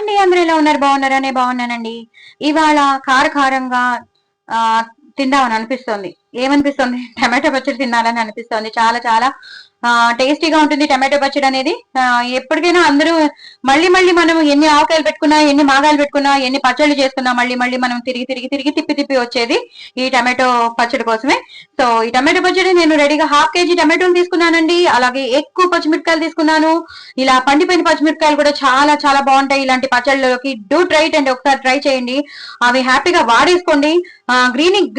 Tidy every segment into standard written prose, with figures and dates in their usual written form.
అండి, అందరూ ఎలా ఉన్నారు? బాగున్నారనే బాగున్నానండి. ఇవాళ కారంగా ఆ తిందామని అనిపిస్తోంది. ఏమనిపిస్తుంది? టమాటో పచ్చడి తినాలని అనిపిస్తోంది. చాలా చాలా టేస్టీగా ఉంటుంది టమాటో పచ్చడి అనేది. ఎప్పటికైనా అందరూ మళ్ళీ మళ్ళీ మనం ఎన్ని ఆవకాయలు పెట్టుకున్నా, ఎన్ని మాగాయలు పెట్టుకున్నా, ఎన్ని పచ్చళ్ళు చేసుకున్నా మళ్ళీ మళ్ళీ మనం తిరిగి తిప్పి వచ్చేది ఈ టమాటో పచ్చడి కోసమే. సో ఈ టమాటో పచ్చడి నేను రెడీగా ½ కేజీ టమాటోలు తీసుకున్నానండి. అలాగే ఎక్కువ పచ్చిమిరపకాయలు తీసుకున్నాను. ఇలా పండిపోయిన పచ్చిమిరపకాయలు కూడా చాలా చాలా బాగుంటాయి ఇలాంటి పచ్చళ్ళలోకి. డూ ట్రై ఇట్ అండి, ఒకసారి ట్రై చేయండి. అవి హ్యాపీగా వాడేసుకోండి.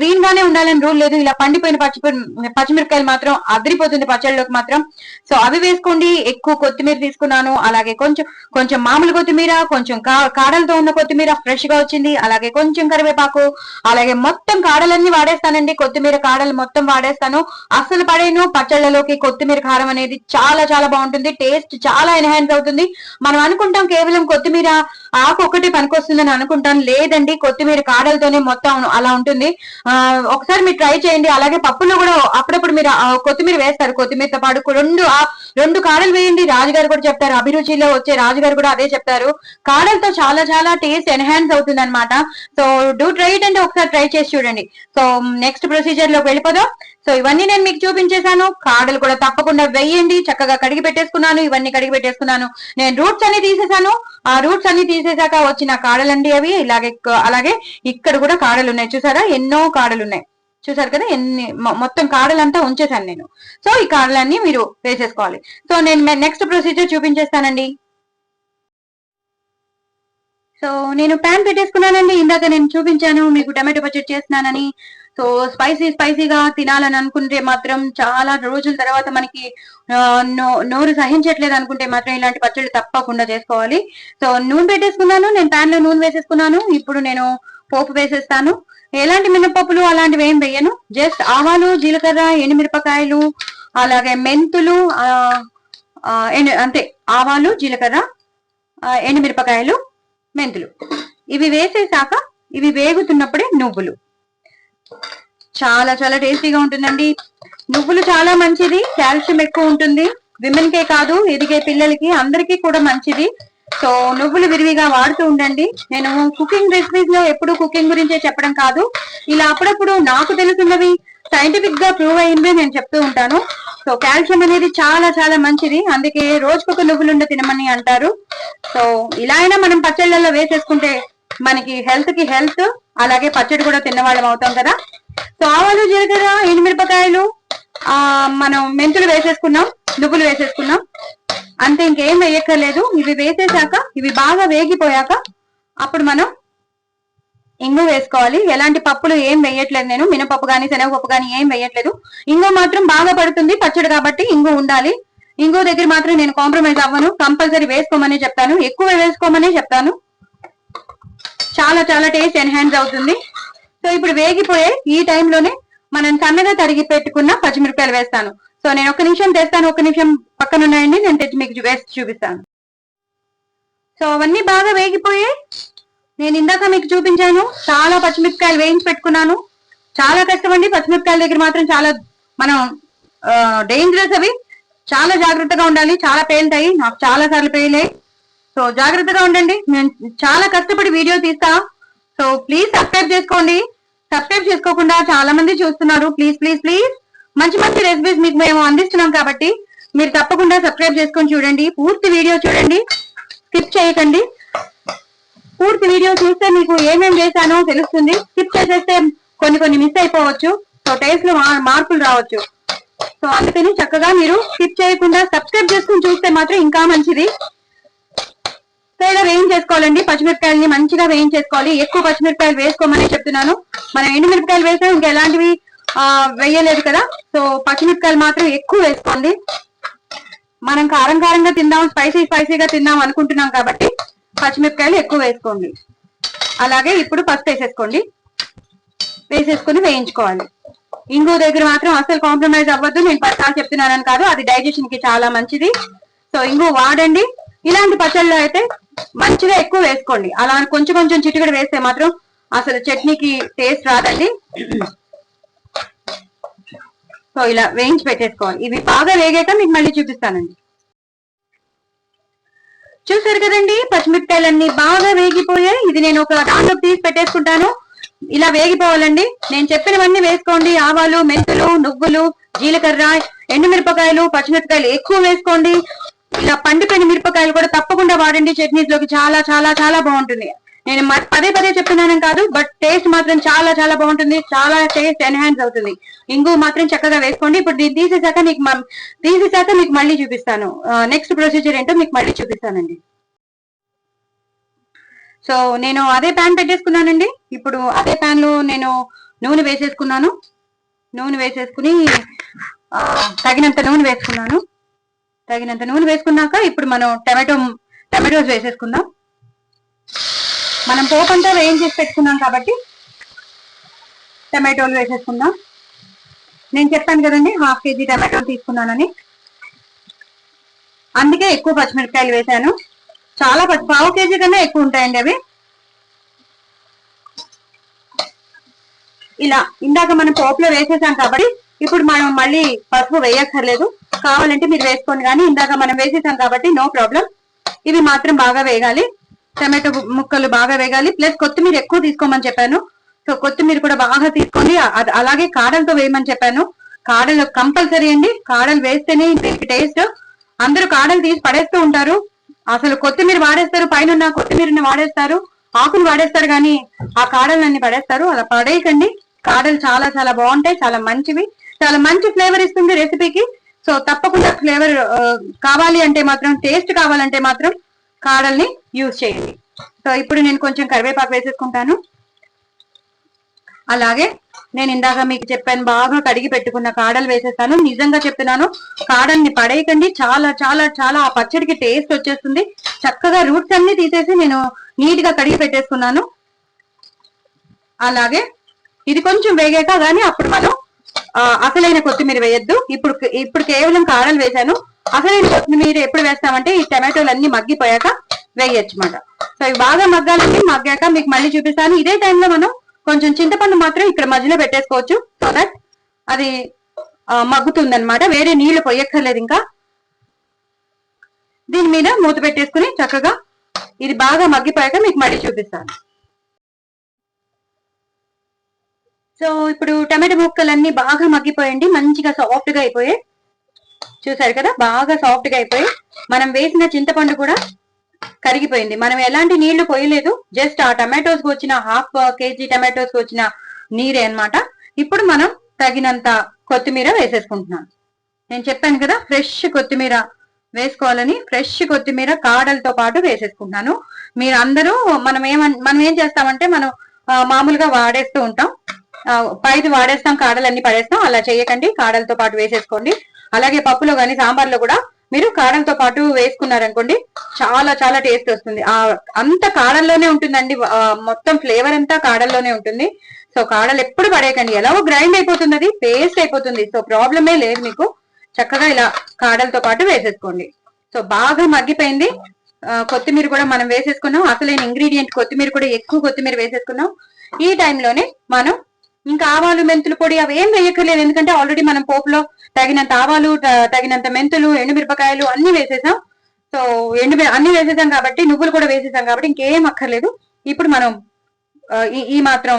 గ్రీన్ గానే ఉండాలని రూల్ లేదు. ఇలా పండిపోయిన పచ్చిమిరపకాయలు మాత్రం అదిరిపోతుంది పచ్చళ్ళలోకి మాత్రం. సో అవి వేసుకోండి. ఎక్కువ కొత్తిమీర తీసుకున్నాను. అలాగే కొంచెం కొంచెం మామూలు కొత్తిమీర, కొంచెం కాడలతో ఉన్న కొత్తిమీర ఫ్రెష్ గా వచ్చింది. అలాగే కొంచెం కరివేపాకు, అలాగే మొత్తం కాడలన్నీ వాడేస్తానండి. కొత్తిమీర కాడలు మొత్తం వాడేస్తాను. అస్సలు పడేను. పచ్చళ్ళలోకి కొత్తిమీర కారం అనేది చాలా చాలా బాగుంటుంది. టేస్ట్ చాలా ఎన్హాన్స్ అవుతుంది. మనం అనుకుంటాం కేవలం కొత్తిమీర ఆకు ఒకటి పనికొస్తుందని అనుకుంటాం. లేదండి, కొత్తిమీర కాడలతోనే మొత్తం అలా ఉంటుంది. ఒకసారి మీరు ట్రై చేయండి. అలాగే పప్పులో కూడా అప్పుడప్పుడు మీరు కొత్తిమీర వేస్తారు. కొత్తిమీరతో పాటు రెండు కాడలు వేయండి. రాజుగారు కూడా చెప్తారు, అభిరుచిలో వచ్చే రాజుగారు కూడా అదే చెప్తారు. కాడలతో చాలా చాలా టేస్ట్ ఎన్హాన్స్ అవుతుంది అనమాట. సో డూ ట్రై ఇట్ అంటే ఒకసారి ట్రై చేసి చూడండి. సో నెక్స్ట్ ప్రొసీజర్ లోకి వెళ్ళిపోదాం. సో ఇవన్నీ నేను మీకు చూపించేశాను. కాడలు కూడా తప్పకుండా వేయండి. చక్కగా కడిగి పెట్టేసుకున్నాను. ఇవన్నీ కడిగి పెట్టేసుకున్నాను. నేను రూట్స్ అన్ని తీసేసాను. ఆ రూట్స్ అన్ని తీసేసాక వచ్చిన కాడలండి అవి. అలాగే ఇక్కడ కూడా కాడలు ఉన్నాయి. చూసారా, ఎన్నో కాడలు ఉన్నాయి. చూసారు కదా, మొత్తం కాడలంతా ఉంచేసాను నేను. సో ఈ కాడలన్నీ మీరు వేసేసుకోవాలి. సో నేను నెక్స్ట్ ప్రొసీజర్ చూపించేస్తానండి. సో నేను ప్యాన్ పెట్టేసుకున్నానండి. ఇందాక నేను చూపించాను మీకు టమాటో పచ్చడి చేస్తున్నానని. సో స్పైసీగా తినాలని అనుకుంటే మాత్రం చాలా రోజుల తర్వాత మనకి నోరు సహించట్లేదు అనుకుంటే మాత్రం ఇలాంటి పచ్చళ్ళు తప్పకుండా చేసుకోవాలి. సో నూనె పెట్టేసుకున్నాను. నేను ప్యాన్ లో నూనె వేసేసుకున్నాను. ఇప్పుడు నేను పోపు వేసేస్తాను. ఎలాంటి మినపప్పులు అలాంటివి ఏం వేయను. జస్ట్ ఆవాలు, జీలకర్ర, ఎండుమిరపకాయలు, అలాగే మెంతులు, అంతే. ఆవాలు, జీలకర్ర, ఎండుమిరపకాయలు, మెంతులు ఇవి వేసేసాక ఇవి వేగుతున్నప్పుడే నువ్వులు. చాలా చాలా టేస్టీగా ఉంటుందండి. నువ్వులు చాలా మంచిది. కాల్షియం ఎక్కువ ఉంటుంది. విమెన్ కే కాదు, ఎదిగే పిల్లలకి అందరికీ కూడా మంచిది. సో నువ్వులు విరివిగా వాడుతూ ఉండండి. నేను కుకింగ్ రెసిపీస్ లో ఎప్పుడు కుకింగ్ గురించే చెప్పడం కాదు, ఇలా అప్పుడప్పుడు నాకు తెలుసున్నవి సైంటిఫిక్ గా ప్రూవ్ అయింది నేను చెప్తూ ఉంటాను. సో కాల్షియం అనేది చాలా చాలా మంచిది. అందుకే రోజుకొక నువ్వులుండ తినమని అంటారు. సో ఇలా అయినా మనం పచ్చళ్ళల్లో వేసేసుకుంటే మనకి హెల్త్ కి హెల్త్, అలాగే పచ్చడి కూడా తిన్నవాళ్ళం అవుతాం కదా. సో ఆవాలు, జీలకర్ర, ఎండుమిరపకాయలు, మనం మెంతులు వేసేసుకున్నాం, నువ్వులు వేసేసుకున్నాం, అంతే. ఇంకేం వేయక్కర్లేదు. ఇవి వేసేసాక ఇవి బాగా వేగిపోయాక అప్పుడు మనం ఇంగు వేసుకోవాలి. ఎలాంటి పప్పులు ఏం వేయట్లేదు నేను. మినపప్పు కానీ శనగపప్పు కానీ ఏం వేయట్లేదు. ఇంగు మాత్రం బాగా పడుతుంది పచ్చడి కాబట్టి ఇంగు ఉండాలి. ఇంగు దగ్గర మాత్రం నేను కాంప్రమైజ్ అవ్వను. కంపల్సరీ వేసుకోమని చెప్తాను, ఎక్కువ వేసుకోమని చెప్తాను. చాలా చాలా టేస్ట్ ఎన్హాన్స్ అవుతుంది. సో ఇప్పుడు వేగిపోయే ఈ టైంలోనే మనం సన్నగా తరిగి పెట్టుకున్న పచ్చిమిరపకాయలు వేస్తాను. సో నేను ఒక్క నిమిషం తెస్తాను. ఒక్క నిమిషం పక్కన ఉన్నాయండి, నేను తెచ్చి మీకు వేసి చూపిస్తాను. సో అవన్నీ బాగా వేగిపోయాయి. నేను ఇందాక మీకు చూపించాను, చాలా పచ్చిమిరపకాయలు వేయించి పెట్టుకున్నాను. చాలా కష్టం అండి పచ్చిమిరపకాయల దగ్గర మాత్రం. చాలా మనం డేంజరస్ అవి. చాలా జాగ్రత్తగా ఉండాలి. చాలా పేలుతాయి. నాకు చాలా సార్లు పేలాయి. సో జాగ్రత్తగా ఉండండి. నేను చాలా కష్టపడి వీడియో తీస్తా. సో ప్లీజ్ సబ్స్క్రైబ్ చేసుకోండి. సబ్స్క్రైబ్ చేసుకోకుండా చాలా మంది చూస్తున్నారు. ప్లీజ్ ప్లీజ్ ప్లీజ్, మంచి మంచి రెసిపీస్ మీకు మేము అందిస్తున్నాం కాబట్టి మీరు తప్పకుండా సబ్స్క్రైబ్ చేసుకొని చూడండి. పూర్తి వీడియో చూడండి, స్కిప్ చేయకండి. పూర్తి వీడియో చూస్తే మీకు ఏమేమి చేశానో తెలుస్తుంది. స్కిప్ చేసేస్తే కొన్ని మిస్ అయిపోవచ్చు. సో టేస్ట్ లో మార్పులు రావచ్చు. సో అందుకని చక్కగా మీరు స్కిప్ చేయకుండా సబ్స్క్రైబ్ చేసుకుని చూస్తే మాత్రం ఇంకా మంచిది. సో ఇలా వేయించేసుకోవాలండి. పచ్చిమిరపకాయలని మంచిగా వేయించేసుకోవాలి. ఎక్కువ పచ్చిమిరపకాయలు వేసుకోమని చెప్తున్నాను. మనం ఎండుమిరపకాయలు వేసాం, ఇంకా ఎలాంటివి వేయలేదు కదా. సో పచ్చిమిరపకాయలు మాత్రం ఎక్కువ వేసుకోండి. మనం కారంగా తిందాం, స్పైసీగా తిందాం అనుకుంటున్నాం కాబట్టి పచ్చిమిరపకాయలు ఎక్కువ వేసుకోండి. అలాగే ఇప్పుడు పసుపు వేసేసుకోండి. వేసేసుకుని వేయించుకోవాలి. ఇంగు దగ్గర మాత్రం అసలు కాంప్రమైజ్ అవ్వద్దు. నేను 10 సార్లు చెప్తున్నానని కాదు, అది డైజెషన్ కి చాలా మంచిది. సో ఇంగు వాడండి. ఇలాంటి పచ్చళ్ళు అయితే మంచిగా ఎక్కువ వేసుకోండి. అలా కొంచెం చిటికెడు వేస్తే మాత్రం అసలు చట్నీకి టేస్ట్ రాదండి. సో ఇలా వేయించి పెట్టేసుకోవాలి. ఇవి బాగా వేగాక మీకు మళ్ళీ చూపిస్తానండి. చూసారు కదండి, పచ్చిమిరపకాయలన్నీ బాగా వేగిపోయాయి. ఇది నేను ఒక దాంట్లోకి తీసి పెట్టేసుకుంటాను. ఇలా వేగిపోవాలండి. నేను చెప్పినవన్నీ వేసుకోండి. ఆవాలు, మెంతులు, నువ్వులు, జీలకర్ర, ఎండుమిరపకాయలు, పచ్చిమిరపకాయలు ఎక్కువ వేసుకోండి. ఇలా పండిపోయిన మిరపకాయలు కూడా తప్పకుండా వాడండి. చట్నీస్ లోకి చాలా చాలా చాలా బాగుంటుంది. నేను పదే పదే చెప్తున్నాను కాదు, బట్ టేస్ట్ మాత్రం చాలా చాలా బాగుంటుంది. చాలా టేస్ట్ ఎన్హాన్స్ అవుతుంది. ఇంగు మాత్రం చక్కగా వేసుకోండి. ఇప్పుడు దీన్ని తీసేసాక మీకు మళ్ళీ చూపిస్తాను. నెక్స్ట్ ప్రొసీజర్ ఏంటో మీకు మళ్ళీ చూపిస్తానండి. సో నేను అదే ప్యాన్ పెట్టేసుకున్నానండి. ఇప్పుడు అదే ప్యాన్ లో నేను నూనె వేసేసుకున్నాను. నూనె వేసేసుకుని తగినంత నూనె వేసుకున్నాను. తగినంత నూనె వేసుకున్నాక ఇప్పుడు మనం టమాటోస్ వేసేసుకుందాం. మనం పోపంతా వేయించేసి పెట్టుకున్నాం కాబట్టి టమాటోలు వేసేసుకుందాం. నేను చెప్పాను కదండి 1/2 kg టమాటోలు తీసుకున్నానని, అందుకే ఎక్కువ పచ్చిమిరపకాయలు వేసాను. చాలా 1/4 kg కన్నా ఎక్కువ ఉంటాయండి అవి. ఇలా ఇందాక మనం పోపులో వేసేసాం కాబట్టి ఇప్పుడు మనం మళ్ళీ పసుపు వేయక్కర్లేదు. కావాలంటే మీరు వేసుకోండి, కానీ ఇందాక మనం వేసేసాం కాబట్టి నో ప్రాబ్లం. ఇవి మాత్రం బాగా వేగాలి. టమాటో ముక్కలు బాగా వేగాలి. ప్లస్ కొత్తిమీర ఎక్కువ తీసుకోమని చెప్పాను. సో కొత్తిమీర కూడా బాగా తీసుకోండి. అలాగే కాడలతో వేయమని చెప్పాను. కాడలు కంపల్సరీ అండి. కాడలు వేస్తేనే దీనికి టేస్ట్. అందరూ కాడలు తీసి పడేస్తూ ఉంటారు. అసలు కొత్తిమీర వాడేస్తారు, పైన కొత్తిమీరని వాడేస్తారు, ఆకులు వాడేస్తారు, కానీ ఆ కాడలన్నీ పడేస్తారు. అలా పడేయకండి. కాడలు చాలా చాలా బాగుంటాయి, చాలా మంచివి, చాలా మంచి ఫ్లేవర్ ఇస్తుంది రెసిపీకి. సో తప్పకుండా ఫ్లేవర్ కావాలి అంటే మాత్రం, టేస్ట్ కావాలంటే మాత్రం కాడల్ని యూజ్ చేయండి. సో ఇప్పుడు నేను కొంచెం కరివేపాకు వేసేసుకుంటాను. అలాగే నేను ఇందాక మీకు చెప్పాను, బాగా కడిగి పెట్టుకున్న కాడలు వేసేస్తాను. నిజంగా చెప్తున్నాను, కాడల్ని పడేయకండి. చాలా చాలా చాలా ఆ పచ్చడికి టేస్ట్ వచ్చేస్తుంది. చక్కగా రూట్స్ అన్ని తీసేసి నేను నీట్ గా కడిగి పెట్టేసుకున్నాను. అలాగే ఇది కొంచెం వేగాక కానీ అప్పుడు మనం అసలైన కొత్తిమీర వేయద్దు. ఇప్పుడు కేవలం కాడలు వేసాను. అసలైన కొత్తిమీర ఎప్పుడు వేస్తామంటే ఈ టమాటోలు అన్ని మగ్గిపోయాక వేయచ్చు అన్నమాట. సో ఇవి బాగా మగ్గాలండి. మగ్గాక మీకు మళ్ళీ చూపిస్తాను. ఇదే టైంలో మనం కొంచెం చింతపండు మాత్రం ఇక్కడ మధ్యలో పెట్టేసుకోవచ్చు. సో దట్ అది మగ్గుతుంది అనమాట. వేరే నీళ్లు పొయ్యక్కర్లేదు. ఇంకా దీని మీద మూత పెట్టేసుకుని చక్కగా ఇది బాగా మగ్గిపోయాక మీకు మళ్ళీ చూపిస్తాను. సో ఇప్పుడు టమాటో ముక్కలన్నీ బాగా మగ్గిపోయండి. మంచిగా సాఫ్ట్ గా అయిపోయాయి. చూసారు కదా, బాగా సాఫ్ట్ గా అయిపోయి మనం వేసిన చింతపండు కూడా కరిగిపోయింది. మనం ఎలాంటి నీళ్లు పోయలేదు. జస్ట్ ఆ టమాటోస్ కి వచ్చిన 1/2 kg టమాటోస్ కి వచ్చిన నీరే అన్నమాట. ఇప్పుడు మనం తగినంత కొత్తిమీర వేసేసుకుంటున్నాం. నేను చెప్పాను కదా ఫ్రెష్ కొత్తిమీర వేసుకోవాలని. ఫ్రెష్ కొత్తిమీర కాడలతో పాటు వేసేసుకుంటున్నాను. మీరు అందరూ మనం ఏం చేస్తామంటే మనం మామూలుగా వాడేస్తూ ఉంటాం. పైది వాడేస్తాం, కాడలన్నీ పడేస్తాం. అలా చేయకండి, కాడలతో పాటు వేసేసుకోండి. అలాగే పప్పులో కానీ సాంబార్లో కూడా మీరు కాడలతో పాటు వేసుకున్నారనుకోండి, చాలా చాలా టేస్ట్ వస్తుంది. అంత కాడల్లోనే ఉంటుందండి. మొత్తం ఫ్లేవర్ అంతా కాడల్లోనే ఉంటుంది. సో కాడలు ఎప్పుడు పడేయకండి. ఎలాగో గ్రైండ్ అయిపోతుంది, అది పేస్ట్ అయిపోతుంది. సో ప్రాబ్లమే లేదు మీకు. చక్కగా ఇలా కాడలతో పాటు వేసేసుకోండి. సో బాగా మగ్గిపోయింది. కొత్తిమీర కూడా మనం వేసేసుకున్నాం. అసలైన ఇంగ్రీడియంట్ కొత్తిమీర కూడా ఎక్కువ కొత్తిమీర వేసేసుకున్నాం. ఈ టైంలోనే మనం ఇంకా ఆవాలు, మెంతులు పొడి అవి ఏం వేయక్కర్లేదు. ఎందుకంటే ఆల్రెడీ మనం పోపులో తగినంత ఆవాలు, తగినంత మెంతులు, ఎండుమిరపకాయలు అన్ని వేసేసాం. సో అన్ని వేసేసాం కాబట్టి, నువ్వులు కూడా వేసేసాం కాబట్టి ఇంకేం అక్కర్లేదు. ఇప్పుడు మనం ఈ మాత్రం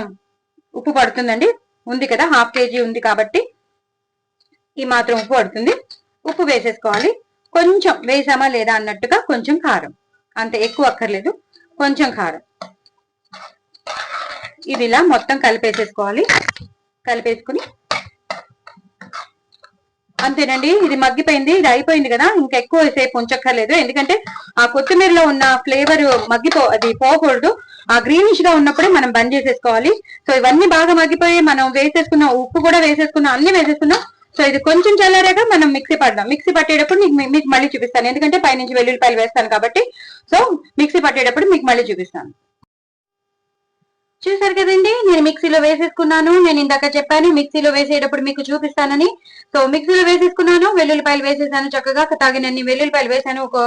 ఉప్పు పడుతుందండి. ఉంది కదా, 1/2 kg ఉంది కాబట్టి ఈ మాత్రం ఉప్పు పడుతుంది. ఉప్పు వేసేసుకోవాలి. కొంచెం వేసామా లేదా అన్నట్టుగా కొంచెం కారం, అంత ఎక్కువ అక్కర్లేదు, కొంచెం కారం. ఇది ఇలా మొత్తం కలిపేసేసుకోవాలి. కలిపేసుకుని అంతేనండి. ఇది మగ్గిపోయింది, ఇది అయిపోయింది కదా. ఇంకా ఎక్కువ సేపు ఉంచక్కర్లేదు. ఎందుకంటే ఆ కొత్తిమీరలో ఉన్న ఫ్లేవర్ అది పోకూడదు. ఆ గ్రీనిష్ గా ఉన్నప్పుడే మనం బంద్ చేసేసుకోవాలి. సో ఇవన్నీ బాగా మగ్గిపోయి మనం వేసేసుకున్నాం, ఉప్పు కూడా వేసేసుకున్నాం, అన్ని వేసేసుకున్నాం. సో ఇది కొంచెం చల్లారాక మనం మిక్సీ పడదాం. మిక్సీ పట్టేటప్పుడు మీకు మళ్ళీ చూపిస్తాను. ఎందుకంటే పైనుంచి వెల్లుల్లిపాయలు వేస్తాను కాబట్టి. సో మిక్సీ పట్టేటప్పుడు మీకు మళ్ళీ చూపిస్తాను. చూసారు కదండి, నేను మిక్సీలో వేసేసుకున్నాను. నేను ఇందాక చెప్పాను మిక్సీలో వేసేటప్పుడు మీకు చూపిస్తానని. సో మిక్సీలో వేసేసుకున్నాను, వెల్లుల్లిపాయలు వేసేసాను. చక్కగా తగినన్ని వెల్లుల్లిపాయలు వేసాను. ఒక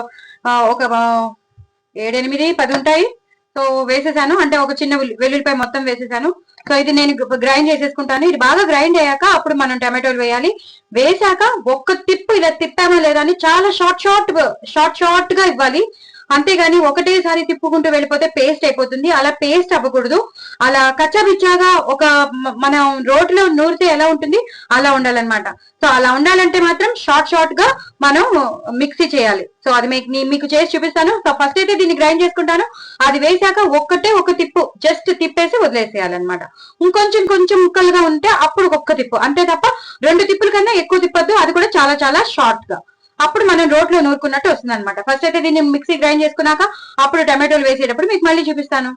7, 8, 10 ఉంటాయి. సో వేసేసాను. అంటే ఒక చిన్న వెల్లుల్లిపాయ మొత్తం వేసేసాను. సో ఇది నేను గ్రైండ్ చేసేసుకుంటాను. ఇది బాగా గ్రైండ్ అయ్యాక అప్పుడు మనం టమాటోలు వేయాలి. వేసాక ఒక్క తిప్పు ఇలా తిప్పామా లేదా అని చాలా షార్ట్ గా ఇవ్వాలి. అంతేగాని ఒకటేసారి తిప్పుకుంటూ వెళ్ళిపోతే పేస్ట్ అయిపోతుంది. అలా పేస్ట్ అవ్వకూడదు. అలా కచ్చాబిచ్చాగా మనం రోట్లో నూరితే ఎలా ఉంటుంది అలా ఉండాలన్నమాట. సో అలా ఉండాలంటే మాత్రం షార్ట్ గా మనం మిక్సీ చేయాలి. సో అది మీకు చేసి చూపిస్తాను. సో ఫస్ట్ అయితే దీన్ని గ్రైండ్ చేసుకుంటాను. అది వేసాక ఒక తిప్పు జస్ట్ తిప్పేసి వదిలేసేయాలన్నమాట. కొంచెం ముక్కలుగా ఉంటే అప్పుడు ఒక్క తిప్పు, అంతే తప్ప 2 తిప్పుల కన్నా ఎక్కువ తిప్పొద్దు. అది కూడా చాలా షార్ట్ గా. అప్పుడు మనం రోట్లో నూరుకున్నట్టు వస్తుంది అనమాట. ఫస్ట్ అయితే దీన్ని మిక్సీ గ్రైండ్ చేసుకున్నాక అప్పుడు టమాటోలు వేసేటప్పుడు మీకు మళ్ళీ చూపిస్తాను.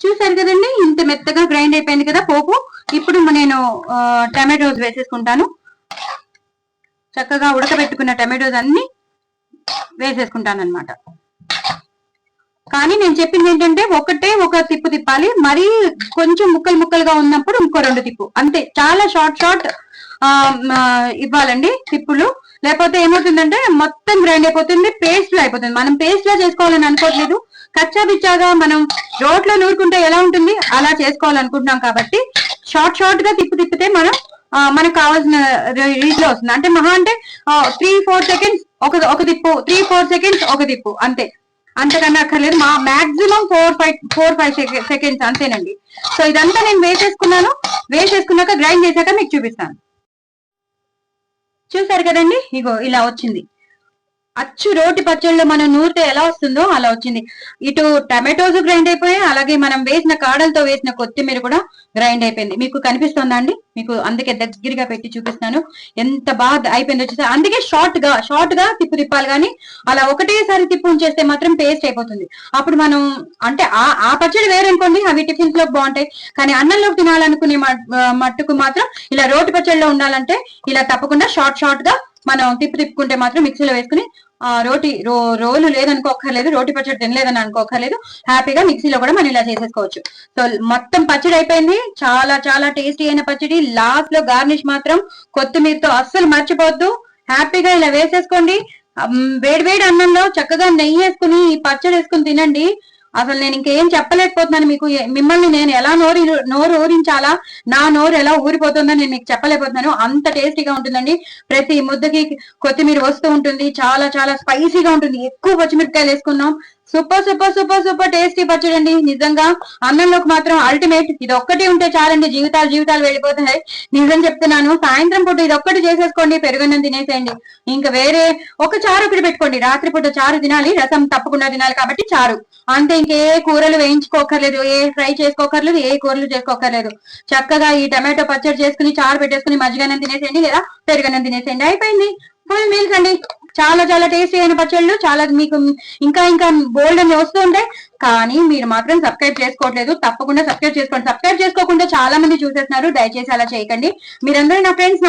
చూసారు కదండి, ఇంత మెత్తగా గ్రైండ్ అయిపోయింది కదా పోపు. ఇప్పుడు నేను టమాటోస్ వేసేసుకుంటాను. చక్కగా ఉడకబెట్టుకున్న టమాటోస్ అన్ని వేసేసుకుంటాను అనమాట. కానీ నేను చెప్పింది ఏంటంటే ఒక తిప్పు తిప్పాలి. మరీ కొంచెం ముక్కలుగా ఉన్నప్పుడు ఇంకో 2 తిప్పు, అంతే. చాలా షార్ట్ ఇవ్వాలండి తిప్పులు. లేకపోతే ఏమవుతుందంటే మొత్తం గ్రైండ్ అయిపోతుంది, పేస్ట్ లో అయిపోతుంది. మనం పేస్ట్ లా చేసుకోవాలని అనుకోవట్లేదు. కచ్చా బిచ్చాగా మనం రోట్లో నూరుకుంటే ఎలా ఉంటుంది అలా చేసుకోవాలనుకుంటున్నాం కాబట్టి షార్ట్ గా తిప్పితే మనకు కావాల్సిన రీతిలో వస్తుంది. అంటే మహా అంటే 3-4 సెకండ్స్ ఒక తిప్పు, 3-4 సెకండ్స్ ఒక తిప్పు, అంతే. అంతకన్నా అక్కర్లేదు. మాక్సిమం 4-5 సెకండ్స్ అంతేనండి. సో ఇదంతా నేను వేసేసుకున్నాక గ్రైండ్ చేశాక మీకు చూపిస్తాను. చూసారు కదండి, ఇగో ఇలా వచ్చింది. అచ్చు రోటి పచ్చళ్ళలో మనం నూరితే ఎలా వస్తుందో అలా వచ్చింది. ఇటు టమాటోస్ గ్రైండ్ అయిపోయాయి, అలాగే మనం వేసిన కాడలతో వేసిన కొత్తిమీర కూడా గ్రైండ్ అయిపోయింది. మీకు కనిపిస్తుందా అండి? మీకు అందుకే దగ్గరగా పెట్టి చూపిస్తాను ఎంత బాగా అయిపోయింది వచ్చేసి. అందుకే షార్ట్ గా తిప్పాలి. కానీ అలా ఒకటేసారి తిప్పు ఉంచేస్తే మాత్రం పేస్ట్ అయిపోతుంది. అప్పుడు మనం అంటే ఆ పచ్చడి వేరనుకోండి, అవి టిఫిన్స్ లోకి బాగుంటాయి. కానీ అన్నంలోకి తినాలనుకునే మట్టుకు మాత్రం ఇలా రోటి పచ్చడిలో ఉండాలంటే ఇలా తప్పకుండా షార్ట్ గా మనం తిప్పుకుంటే మాత్రం మిక్సీలో వేసుకుని రోలు లేదనుకోకర్లేదు, రోటి పచ్చడి తినలేదని అనుకోకర్లేదు, హ్యాపీగా మిక్సీలో కూడా మనం ఇలా చేసేసుకోవచ్చు. సో మొత్తం పచ్చడి అయిపోయింది. చాలా టేస్టీ అయిన పచ్చడి. లాస్ట్ లో గార్నిష్ మాత్రం కొత్తిమీరతో అస్సలు మర్చిపోవద్దు. హ్యాపీగా ఇలా వేసేసుకోండి. వేడి అన్నంలో చక్కగా నెయ్యి వేసుకుని ఈ పచ్చడి వేసుకుని తినండి. అసలు నేను ఇంకేం చెప్పలేకపోతున్నాను మీకు. మిమ్మల్ని నేను ఎలా నోరు ఊరించాలా, నా నోరు ఎలా ఊరిపోతుందో నేను మీకు చెప్పలేకపోతున్నాను. అంత టేస్టీగా ఉంటుందండి. ప్రతి ముద్దకి కొత్తిమీర వస్తూ ఉంటుంది. చాలా స్పైసీగా ఉంటుంది. ఎక్కువ పచ్చిమిరపకాయలు వేసుకున్నాం. సూపర్ టేస్టీ పచ్చడి అండి. నిజంగా అన్నంలోకి మాత్రం అల్టిమేట్. ఇది ఒక్కటి ఉంటే చాలండి, జీవితాలు వెళ్ళిపోతాయి. నిజం చెప్తున్నాను. సాయంత్రం పూట ఇది ఒక్కటి చేసేసుకోండి, పెరుగన్నం తినేసేయండి. ఇంకా వేరే ఒక చారు ఒకటి పెట్టుకోండి. రాత్రిపూట చారు తినాలి, రసం తప్పకుండా తినాలి కాబట్టి చారు, అంతే. ఇంకే కూరలు వేయించుకోకర్లేదు, ఏ ఫ్రై చేసుకోకర్లేదు, ఏ కూరలు చేసుకోకర్లేదు. చక్కగా ఈ టమాటో పచ్చడి చేసుకుని చారు పెట్టేసుకుని మజ్జిగన్నం తినేసేయండి లేదా పెరుగన్నం తినేసేయండి. అయిపోయింది. ఫుల్ మీల్స్ అండి. చాలా టేస్టీ అయిన పచ్చళ్ళు. చాలా మీకు ఇంకా బోల్డ్ అని వస్తూ ఉంటాయి. కానీ మీరు మాత్రం సబ్స్క్రైబ్ చేసుకోవట్లేదు. తప్పకుండా సబ్స్క్రైబ్ చేసుకోండి. సబ్స్క్రైబ్ చేసుకోకుండా చాలా మంది చూసేస్తున్నారు. దయచేసి అలా చేయకండి. మీరందరూ నా ఫ్రెండ్స్,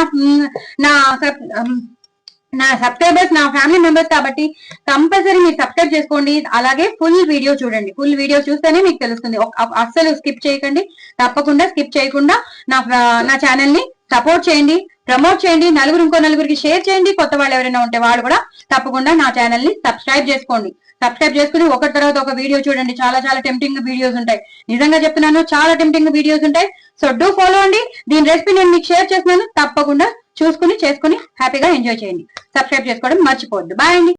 నా సబ్స్క్రైబర్స్, నా ఫ్యామిలీ మెంబర్స్ కాబట్టి కంపల్సరీ మీరు సబ్స్క్రైబ్ చేసుకోండి. అలాగే ఫుల్ వీడియో చూడండి. ఫుల్ వీడియో చూస్తేనే మీకు తెలుస్తుంది. అస్సలు స్కిప్ చేయకండి. తప్పకుండా స్కిప్ చేయకుండా నా ఛానల్ ని సపోర్ట్ చేయండి, ప్రమోట్ చేయండి. ఇంకో నలుగురికి షేర్ చేయండి. కొత్త వాళ్ళు ఎవరైనా ఉంటే వాళ్ళు కూడా తప్పకుండా నా ఛానల్ ని సబ్స్క్రైబ్ చేసుకోండి. సబ్స్క్రైబ్ చేసుకుని ఒకటి తర్వాత ఒక వీడియో చూడండి. చాలా టెంప్టింగ్ వీడియోస్ ఉంటాయి. నిజంగా చెప్తున్నాను, చాలా టెంప్టింగ్ వీడియోస్ ఉంటాయి. సో డూ ఫాలో అండి. దీని రెసిపీ నేను మీకు షేర్ చేస్తున్నాను. తప్పకుండా చేసుకుని హ్యాపీగా ఎంజాయ్ చేయండి. సబ్స్క్రైబ్ చేసుకోవడం మర్చిపోవద్దు. బాయ్ అండి.